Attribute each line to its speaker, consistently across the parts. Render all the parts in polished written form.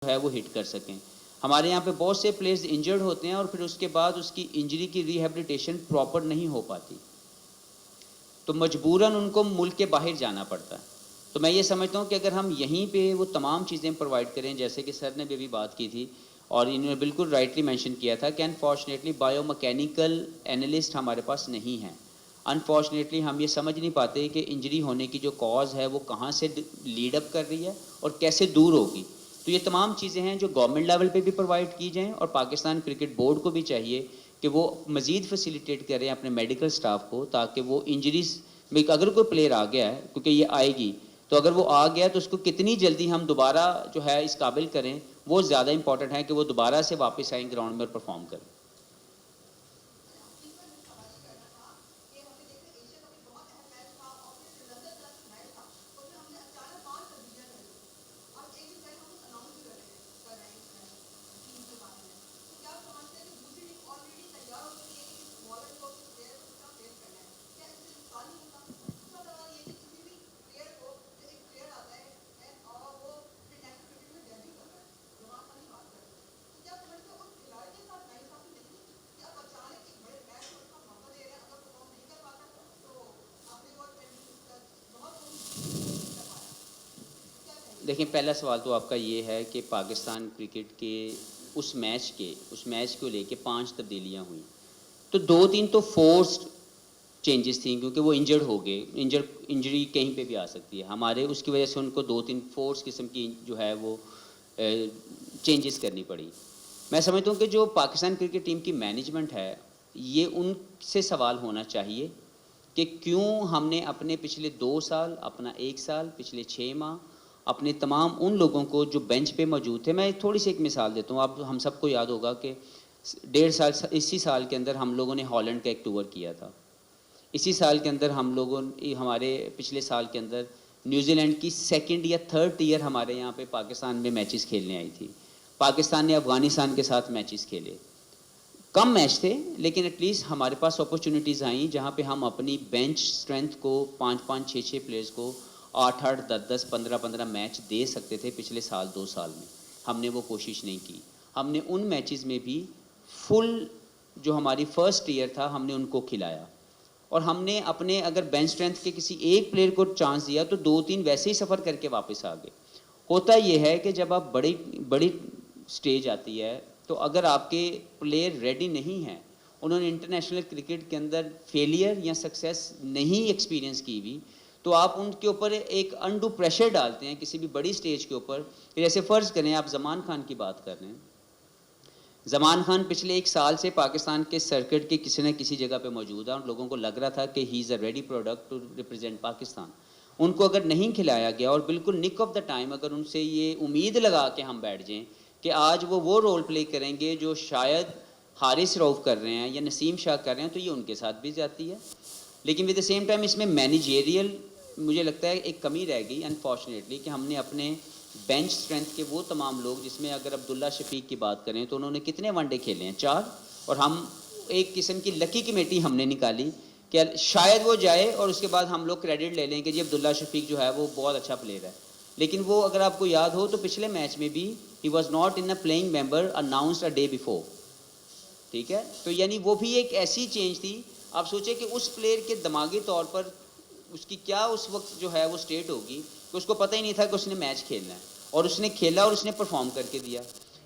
Speaker 1: ہے وہ ہٹ کر سکیں. ہمارے یہاں پہ بہت سے پلیئرز انجرڈ ہوتے ہیں اور پھر اس کے بعد اس کی انجری کی ریہیبلیٹیشن پراپر نہیں ہو پاتی، تو مجبوراً ان کو ملک کے باہر جانا پڑتا ہے. تو میں یہ سمجھتا ہوں کہ اگر ہم یہیں پہ وہ تمام چیزیں پرووائڈ کریں، جیسے کہ سر نے بھی ابھی بات کی تھی اور انہوں نے بالکل رائٹلی مینشن کیا تھا کہ انفارچونیٹلی بایو مکینیکل انالسٹ ہمارے پاس نہیں ہیں. انفارچونیٹلی ہم یہ سمجھ نہیں پاتے کہ انجری ہونے کی جو کاز ہے وہ کہاں سے لیڈ اپ کر رہی ہے اور کیسے دور ہوگی. تو یہ تمام چیزیں ہیں جو گورنمنٹ لیول پہ بھی پرووائڈ کی جائیں، اور پاکستان کرکٹ بورڈ کو بھی چاہیے کہ وہ مزید فیسیلیٹیٹ کریں اپنے میڈیکل سٹاف کو، تاکہ وہ انجریز میں اگر کوئی پلیئر آ گیا ہے، کیونکہ یہ آئے گی، تو اگر وہ آ گیا تو اس کو کتنی جلدی ہم دوبارہ جو ہے اس قابل کریں، وہ زیادہ امپورٹنٹ ہے کہ وہ دوبارہ سے واپس آئیں گراؤنڈ میں اور پرفارم کریں. دیکھیں، پہلا سوال تو آپ کا یہ ہے کہ پاکستان کرکٹ کے اس میچ کو لے کے 5 تبدیلیاں ہوئیں، تو 2-3 تو فورسڈ چینجز تھیں، کیونکہ وہ انجرڈ ہو گئے. انجری کہیں پہ بھی آ سکتی ہے ہمارے، اس کی وجہ سے ان کو 2-3 فورس قسم کی جو ہے وہ چینجز کرنی پڑی. میں سمجھتا ہوں کہ جو پاکستان کرکٹ ٹیم کی مینجمنٹ ہے، یہ ان سے سوال ہونا چاہیے کہ کیوں ہم نے اپنے پچھلے 2 سال، اپنا 1 سال، پچھلے 6 ماہ اپنے تمام ان لوگوں کو جو بینچ پہ موجود تھے. میں تھوڑی سی ایک مثال دیتا ہوں. اب ہم سب کو یاد ہوگا کہ 1.5 سال، اسی سال کے اندر ہم لوگوں نے ہالینڈ کا ایک ٹور کیا تھا. اسی سال کے اندر ہمارے پچھلے سال کے اندر نیوزی لینڈ کی 2nd یا 3rd ٹیئر ہمارے یہاں پہ پاکستان میں میچز کھیلنے آئی تھی. پاکستان نے افغانستان کے ساتھ میچز کھیلے. کم میچ تھے لیکن ایٹ لیسٹ ہمارے پاس اپرچونیٹیز آئیں جہاں پہ ہم اپنی بینچ اسٹرینتھ کو 5-5 6-6 پلیئرز کو 8-8 10-10 15-15 میچ دے سکتے تھے پچھلے سال 2 سال میں. ہم نے وہ کوشش نہیں کی. ہم نے ان میچز میں بھی فل جو ہماری فرسٹ ایئر تھا ہم نے ان کو کھلایا، اور ہم نے اپنے اگر بینچ اسٹرینتھ کے کسی ایک پلیئر کو چانس دیا تو 2-3 ویسے ہی سفر کر کے واپس آ گئے. ہوتا یہ ہے کہ جب آپ بڑی سٹیج آتی ہے تو اگر آپ کے پلیئر ریڈی نہیں ہیں، انہوں نے انٹرنیشنل کرکٹ کے اندر فیلئر یا سکسیس نہیں ایکسپیرینس کی ہوئی، تو آپ ان کے اوپر ایک انڈو پریشر ڈالتے ہیں کسی بھی بڑی سٹیج کے اوپر. جیسے فرض کریں آپ زمان خان کی بات کر رہے ہیں. زمان خان پچھلے 1 سال سے پاکستان کے سرکٹ کے کسی نہ کسی جگہ پہ موجود ہے، اور لوگوں کو لگ رہا تھا کہ he is a ready product to represent Pakistan. ان کو اگر نہیں کھلایا گیا اور بالکل نک آف دا ٹائم اگر ان سے یہ امید لگا کے ہم بیٹھ جائیں کہ آج وہ رول پلے کریں گے جو شاید حارث رؤف کر رہے ہیں یا نسیم شاہ کر رہے ہیں، تو یہ ان کے ساتھ بھی جاتی ہے. لیکن ود دا سیم ٹائم اس میں مینیجیریل مجھے لگتا ہے ایک کمی رہ گئی انفارچونیٹلی، کہ ہم نے اپنے بینچ اسٹرینتھ کے وہ تمام لوگ، جس میں اگر عبداللہ شفیق کی بات کریں تو انہوں نے کتنے ون ڈے کھیلے ہیں؟ 4. اور ہم ایک قسم کی لکی کمیٹی ہم نے نکالی کہ شاید وہ جائے اور اس کے بعد ہم لوگ کریڈٹ لے لیں کہ جی عبداللہ شفیق جو ہے وہ بہت اچھا پلیئر ہے. لیکن وہ اگر آپ کو یاد ہو تو پچھلے میچ میں بھی he was not in a playing member announced a day before. ٹھیک ہے، تو یعنی وہ بھی ایک ایسی چینج تھی. آپ سوچیں کہ اس پلیئر کے دماغی طور پر اس کی کیا اس وقت جو ہے وہ سٹیٹ ہوگی کہ اس کو پتہ ہی نہیں تھا کہ اس نے میچ کھیلنا ہے، اور اس نے کھیلا اور اس نے پرفارم کر کے دیا.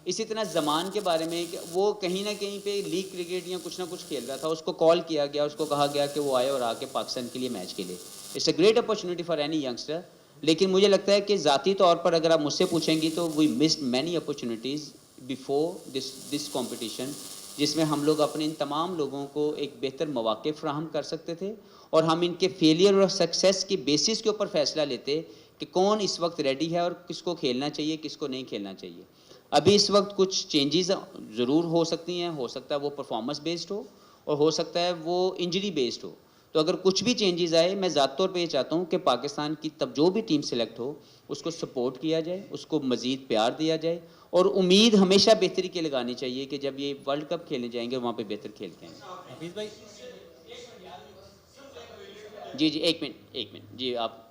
Speaker 1: اسی طرح زمان کے بارے میں کہ وہ کہیں نہ کہیں پہ لیگ کرکٹ یا کچھ نہ کچھ کھیل رہا تھا، اس کو کال کیا گیا، اس کو کہا گیا کہ وہ آئے اور آ کے پاکستان کے لیے میچ کھیلے. It's a great opportunity for any youngster. لیکن مجھے لگتا ہے کہ ذاتی طور پر اگر آپ مجھ سے پوچھیں گی تو وی مسڈ مینی اپرچونیٹیز بیفور دس کمپٹیشن، جس میں ہم لوگ اپنے ان تمام لوگوں کو ایک بہتر مواقع فراہم کر سکتے تھے، اور ہم ان کے فیلئر اور سکسیس کی بیسس کے اوپر فیصلہ لیتے کہ کون اس وقت ریڈی ہے اور کس کو کھیلنا چاہیے، کس کو نہیں کھیلنا چاہیے. ابھی اس وقت کچھ چینجز ضرور ہو سکتی ہیں، ہو سکتا ہے وہ پرفارمنس بیسڈ ہو اور ہو سکتا ہے وہ انجری بیسڈ ہو. تو اگر کچھ بھی چینجز آئے، میں ذات طور پہ یہ چاہتا ہوں کہ پاکستان کی تب جو بھی ٹیم سلیکٹ ہو اس کو سپورٹ کیا جائے، اس کو مزید پیار دیا جائے، اور امید ہمیشہ بہتری کی لگانی چاہیے کہ جب یہ ورلڈ کپ کھیلنے جائیں گے وہاں پہ بہتر کھیل کے آئیں گے.
Speaker 2: حفیظ بھائی،
Speaker 1: جی 1 منٹ جی آپ.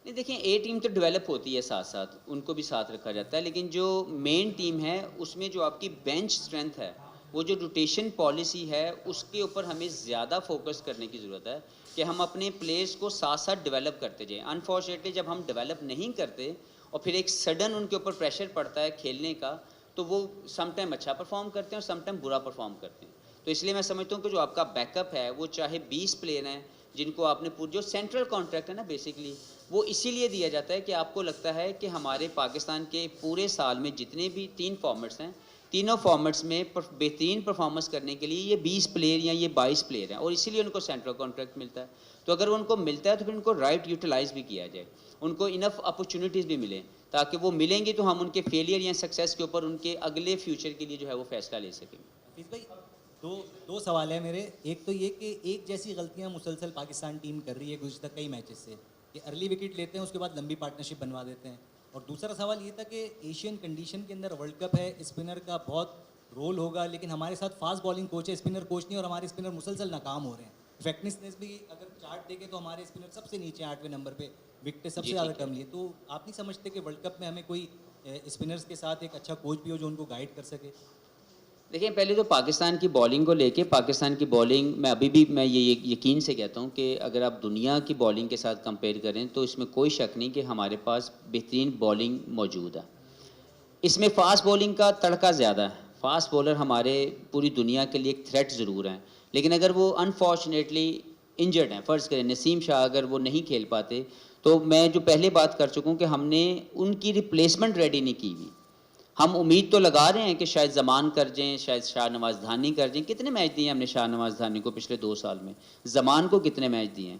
Speaker 1: نہیں دیکھیں اے ٹیم تو ڈیولپ ہوتی ہے ساتھ ساتھ، ان کو بھی ساتھ رکھا جاتا ہے، لیکن جو مین ٹیم ہے اس میں جو آپ کی بینچ اسٹرینتھ ہے، وہ جو روٹیشن پالیسی ہے اس کے اوپر ہمیں زیادہ فوکس کرنے کی ضرورت ہے کہ ہم اپنے پلیئرس کو ساتھ ساتھ ڈیولپ کرتے جائیں. انفارچونیٹلی جب ہم ڈیولپ نہیں کرتے اور پھر ایک سڈن ان کے اوپر پریشر پڑتا ہے کھیلنے کا، تو وہ سم ٹائم اچھا پرفارم کرتے ہیں اور سم ٹائم برا پرفارم کرتے ہیں. تو اس لیے میں سمجھتا ہوں کہ جو آپ کا بیک اپ ہے وہ چاہے 20 پلیئر ہیں جن کو آپ نے جو سینٹرل کانٹریکٹ ہے نا بیسکلی، وہ اسی لیے دیا جاتا ہے کہ آپ کو لگتا ہے کہ ہمارے پاکستان کے پورے سال میں جتنے بھی 3 فارمیٹس ہیں، تینوں فارمیٹس میں بہترین پرفارمنس کرنے کے لیے یہ 20 پلیئر یا یہ 22 پلیئر ہیں، اور اسی لیے ان کو سینٹرل کانٹریکٹ ملتا ہے. تو اگر ان کو ملتا ہے تو پھر ان کو رائٹ یوٹیلائز بھی کیا جائے، ان کو انف اپرچونیٹیز بھی ملیں، تاکہ وہ ملیں گی تو ہم ان کے فیلئر یا سکسیس کے اوپر ان کے اگلے فیوچر کے لیے جو ہے وہ فیصلہ لے سکیں.
Speaker 2: حفیظ بھائی، دو سوال ہیں میرے. ایک تو یہ کہ ایک جیسی غلطیاں مسلسل پاکستان ٹیم کر رہی ہے گزشتہ کئی میچز سے، کہ ارلی وکٹ لیتے ہیں اس کے بعد لمبی پارٹنرشپ بنوا دیتے ہیں. اور دوسرا سوال یہ تھا کہ ایشین کنڈیشن کے اندر ورلڈ کپ ہے، اسپنر کا بہت رول ہوگا، لیکن ہمارے ساتھ فاسٹ بالنگ کوچ ہے، اسپنر کوچ نہیں، اور ہمارے اسپنر مسلسل ناکام ہو رہے ہیں. افیکٹنیس بھی اگر چارٹ دیکھیں تو ہمارے اسپنر سب سے نیچے 8ویں نمبر پہ، وکٹیں سب سے
Speaker 1: جی
Speaker 2: زیادہ
Speaker 1: ٹھیک ہے.
Speaker 2: کم لیے. تو آپ نہیں سمجھتے کہ ورلڈ کپ میں ہمیں کوئی اسپنرز کے ساتھ ایک اچھا کوچ بھی ہو جو ان کو گائیڈ کر سکے؟
Speaker 1: دیکھیں پہلے تو پاکستان کی بالنگ کو لے کے، پاکستان کی بالنگ میں ابھی بھی میں یہ یقین سے کہتا ہوں کہ اگر آپ دنیا کی بالنگ کے ساتھ کمپیئر کریں تو اس میں کوئی شک نہیں کہ ہمارے پاس بہترین بالنگ موجود ہے. اس میں فاسٹ بالنگ کا تڑکا زیادہ ہے. فاسٹ بولر ہمارے پوری دنیا کے لیے ایک تھریٹ ضرور ہیں، لیکن اگر وہ انفارچونیٹلی انجرڈ ہیں، فرض کریں نسیم شاہ اگر وہ نہیں کھیل پاتے، تو میں جو پہلے بات کر چکا ہوں کہ ہم نے ان کی ریپلیسمنٹ ریڈی نہیں کی ہوئی. ہم امید تو لگا رہے ہیں کہ شاید زمان کر جائیں، شاید شاہ نواز دھانی کر جائیں. کتنے میچ دیے ہم نے شاہ نواز دھانی کو پچھلے 2 سال میں؟ زمان کو کتنے میچ دیے ہیں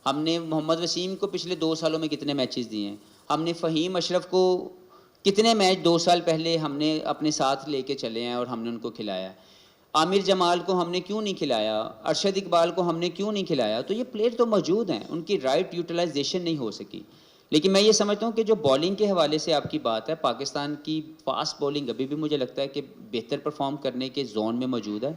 Speaker 1: ہم نے؟ محمد وسیم کو پچھلے 2 سالوں میں کتنے میچز دیے ہیں ہم نے؟ فہیم اشرف کو کتنے میچ 2 سال پہلے ہم نے اپنے ساتھ لے کے چلے ہیں اور ہم نے ان کو کھلایا؟ عامر جمال کو ہم نے کیوں نہیں کھلایا؟ ارشد اقبال کو ہم نے کیوں نہیں کھلایا؟ تو یہ پلیئر تو موجود ہیں، ان کی رائٹ یوٹیلائزیشن نہیں ہو سکی. لیکن میں یہ سمجھتا ہوں کہ جو بالنگ کے حوالے سے آپ کی بات ہے، پاکستان کی فاسٹ بالنگ ابھی بھی مجھے لگتا ہے کہ بہتر پرفارم کرنے کے زون میں موجود ہے.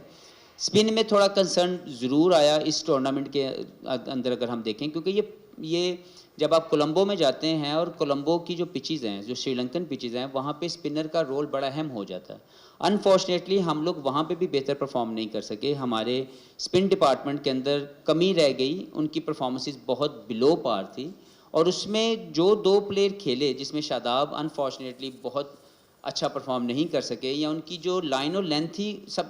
Speaker 1: اسپن میں تھوڑا کنسرن ضرور آیا اس ٹورنامنٹ کے اندر اگر ہم دیکھیں، کیونکہ یہ جب آپ کولمبو میں جاتے ہیں اور کولمبو کی جو پچیز ہیں، جو سری لنکن پچیز ہیں، وہاں پہ اسپنر کا رول بڑا اہم ہو جاتا ہے. انفارچونیٹلی ہم لوگ وہاں پہ بھی بہتر پرفارم نہیں کر سکے. ہمارے اسپن ڈپارٹمنٹ کے اندر کمی رہ گئی، ان کی پرفارمنسز بہت بلو پار تھی. اور اس میں جو 2 پلیئر کھیلے جس میں شاداب انفارچونیٹلی بہت اچھا پرفارم نہیں کر سکے، یا ان کی جو لائن اور لینتھ تھی، سب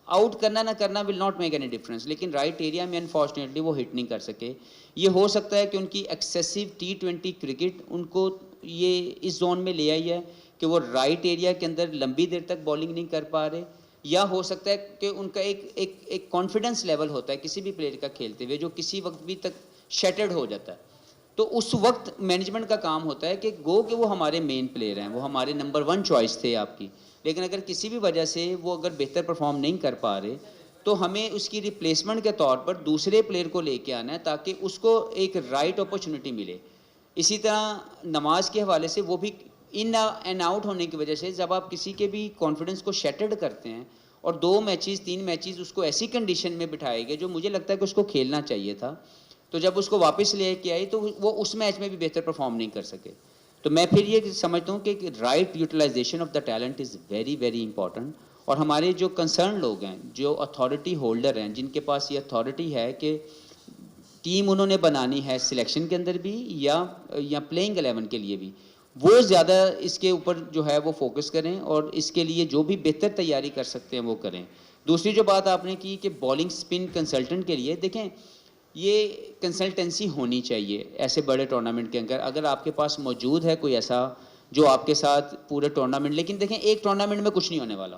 Speaker 1: آؤٹ کرنا نہ کرنا will not make any difference, لیکن رائٹ ایریا میں انفارچونیٹلی وہ ہٹ نہیں کر سکے. یہ ہو سکتا ہے کہ ان کی ایکسیسو T20 کرکٹ ان کو یہ اس زون میں لے آئی ہے کہ وہ رائٹ ایریا کے اندر لمبی دیر تک بالنگ نہیں کر پا رہے، یا ہو سکتا ہے کہ ان کا ایک کانفیڈنس لیول ہوتا ہے کسی بھی پلیئر کا کھیلتے ہوئے جو کسی وقت بھی تک شیٹرڈ ہو جاتا ہے. تو اس وقت مینجمنٹ کا کام ہوتا ہے کہ کہ وہ ہمارے مین پلیئر ہیں، وہ ہمارے نمبر 1 چوائس تھے آپ کی، لیکن اگر کسی بھی وجہ سے وہ اگر بہتر پرفارم نہیں کر پا رہے تو ہمیں اس کی ریپلیسمنٹ کے طور پر دوسرے پلیئر کو لے کے آنا ہے تاکہ اس کو ایک رائٹ اپرچونٹی ملے. اسی طرح نماز کے حوالے سے وہ بھی ان اینڈ آؤٹ ہونے کی وجہ سے، جب آپ کسی کے بھی کانفیڈنس کو شیٹرڈ کرتے ہیں اور 2 میچز 3 میچز اس کو ایسی کنڈیشن میں بٹھائے گئے جو مجھے لگتا ہے کہ اس کو کھیلنا چاہیے تھا، تو جب اس کو واپس لے کے آئی تو وہ اس میچ میں بھی بہتر پرفارم نہیں کر سکے. تو میں پھر یہ سمجھتا ہوں کہ right utilization of the talent is very very important. اور ہمارے جو کنسرن لوگ ہیں، جو اتھارٹی ہولڈر ہیں، جن کے پاس یہ اتھارٹی ہے کہ ٹیم انہوں نے بنانی ہے سلیکشن کے اندر بھی یا پلینگ 11 کے لیے بھی، وہ زیادہ اس کے اوپر جو ہے وہ فوکس کریں اور اس کے لیے جو بھی بہتر تیاری کر سکتے ہیں وہ کریں. دوسری جو بات آپ نے کی کہ بالنگ سپن کنسلٹنٹ کے لیے، دیکھیں یہ کنسلٹنسی ہونی چاہیے ایسے بڑے ٹورنامنٹ کے اندر. اگر آپ کے پاس موجود ہے کوئی ایسا جو آپ کے ساتھ پورے ٹورنامنٹ، لیکن دیکھیں ایک ٹورنامنٹ میں کچھ نہیں ہونے والا.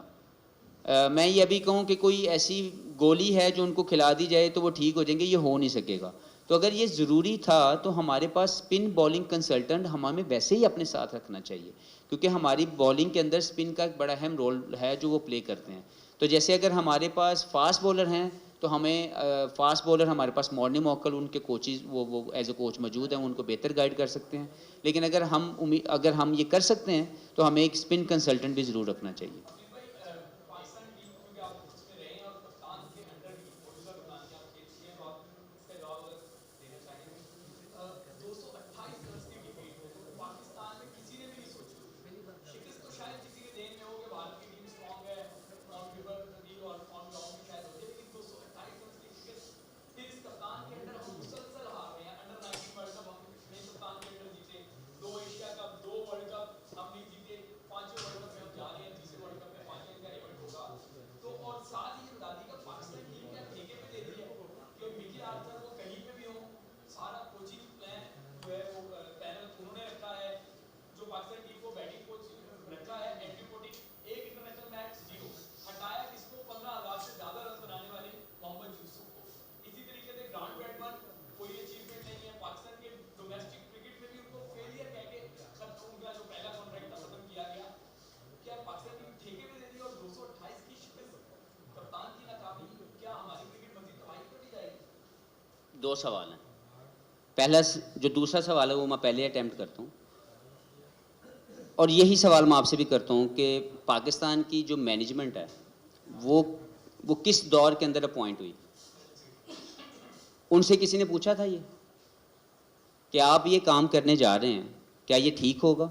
Speaker 1: میں یہ ابھی کہوں کہ کوئی ایسی گولی ہے جو ان کو کھلا دی جائے تو وہ ٹھیک ہو جائیں گے، یہ ہو نہیں سکے گا. تو اگر یہ ضروری تھا تو ہمارے پاس اسپن بالنگ کنسلٹنٹ ہمیں ویسے ہی اپنے ساتھ رکھنا چاہیے، کیونکہ ہماری بالنگ کے اندر اسپن کا ایک بڑا اہم رول ہے جو وہ پلے کرتے ہیں. تو جیسے اگر ہمارے پاس فاسٹ بولر ہیں تو ہمیں فاسٹ بولر ہمارے پاس مورننگ موکل ان کے کوچز وہ ایز اے کوچ موجود ہیں، ان کو بہتر گائیڈ کر سکتے ہیں. لیکن اگر ہم یہ کر سکتے ہیں تو ہمیں ایک اسپن کنسلٹنٹ بھی ضرور رکھنا چاہیے. دو سوال ہیں. پہلا جو دوسرا سوال ہے وہ میں پہلے اٹیمپٹ کرتا ہوں, اور یہی سوال میں آپ سے بھی کرتا ہوں کہ پاکستان کی جو مینجمنٹ ہے وہ کس دور کے اندر اپوائنٹ ہوئی؟ ان سے کسی نے پوچھا تھا یہ کہ آپ یہ کام کرنے جا رہے ہیں کیا یہ ٹھیک ہوگا؟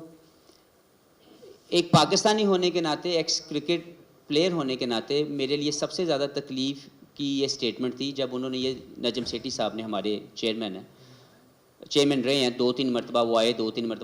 Speaker 1: ایک پاکستانی ہونے کے ناطے, ایکس کرکٹ پلیئر ہونے کے ناطے میرے لیے سب سے زیادہ تکلیف کی یہ سٹیٹمنٹ تھی جب انہوں نے یہ, نجم سیٹھی صاحب نے, ہمارے چیئرمین رہے ہیں 2-3 مرتبہ, وہ آئے 2-3 مرتبہ